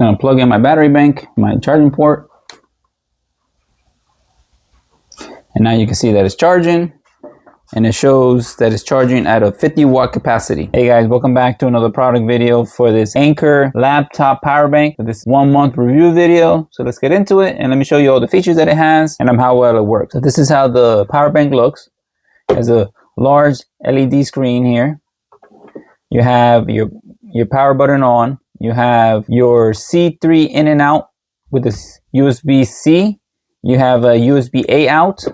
I'm gonna plug in my battery bank, my charging port. And now you can see that it's charging, and it shows that it's charging at a 50-watt capacity. Hey guys, welcome back to another product video for this Anker laptop power bank. For this 1-month review video. So let's get into it and let me show you all the features that it has and how well it works. So this is how the power bank looks. It has a large LED screen here. You have your power button on. You have your C3 in and out with this USB-C. You have a USB-A out.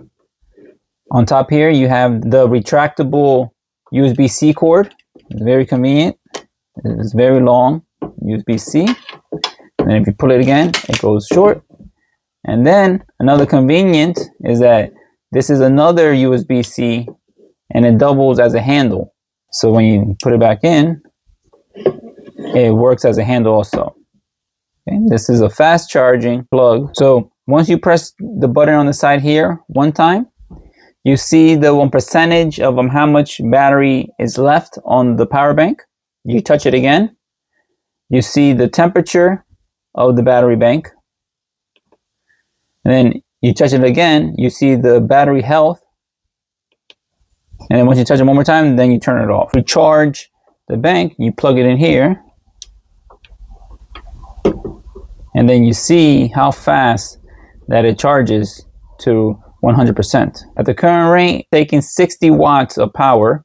On top here, you have the retractable USB-C cord. It's very convenient. It's very long, USB-C. And then if you pull it again, it goes short. And then another convenience is that this is another USB-C and it doubles as a handle. So when you put it back in, it works as a handle also. Okay, this is a fast charging plug. So once you press the button on the side here one time, you see the percentage of how much battery is left on the power bank. You touch it again, you see the temperature of the battery bank. And then you touch it again, you see the battery health. And then once you touch it one more time, then you turn it off. To charge the bank, you plug it in here. And then you see how fast that it charges to 100%. At the current rate, taking 60 watts of power,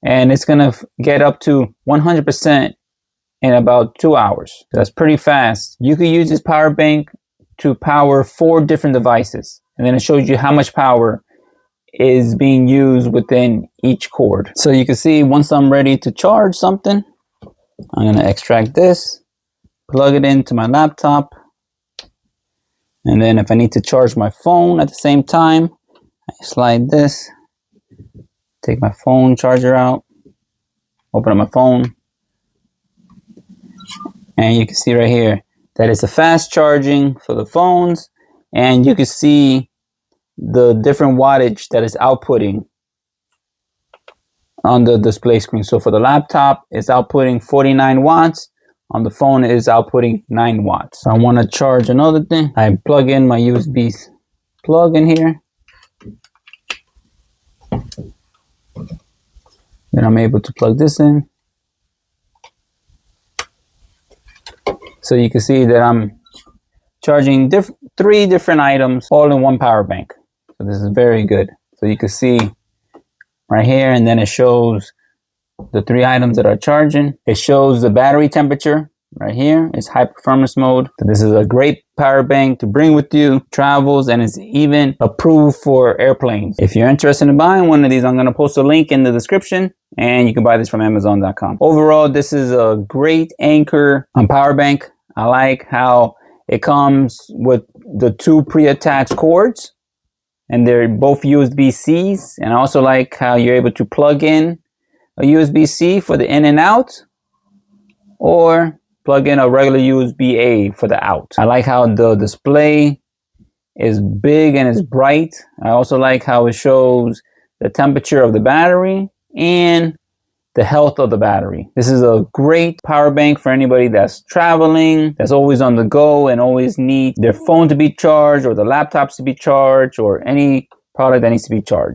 and it's gonna get up to 100% in about 2 hours. That's pretty fast. You could use this power bank to power 4 different devices, and then it shows you how much power is being used within each cord. So you can see once I'm ready to charge something, I'm gonna extract this, plug it into my laptop, and then if I need to charge my phone at the same time, I slide this, take my phone charger out, open up my phone, and you can see right here that it's a fast charging for the phones, and you can see the different wattage that is outputting on the display screen. So for the laptop, it's outputting 49 watts. On the phone, it is outputting 9 watts. So I want to charge another thing. I plug in my USB plug in here. Then I'm able to plug this in. So you can see that I'm charging 3 different items all in one power bank. So this is very good. So you can see right here, and then it shows the 3 items that are charging. It shows the battery temperature right here. It's high performance mode. So this is a great power bank to bring with you, travels, and it's even approved for airplanes. If you're interested in buying one of these, I'm going to post a link in the description, and you can buy this from Amazon.com. Overall, this is a great Anker power bank. I like how it comes with the 2 pre-attached cords, and they're both USB-Cs. And I also like how you're able to plug in a USB-C for the in and out, or plug in a regular USB-A for the out. I like how the display is big and it's bright. I also like how it shows the temperature of the battery and the health of the battery. This is a great power bank for anybody that's traveling, that's always on the go and always need their phone to be charged or the laptops to be charged or any product that needs to be charged.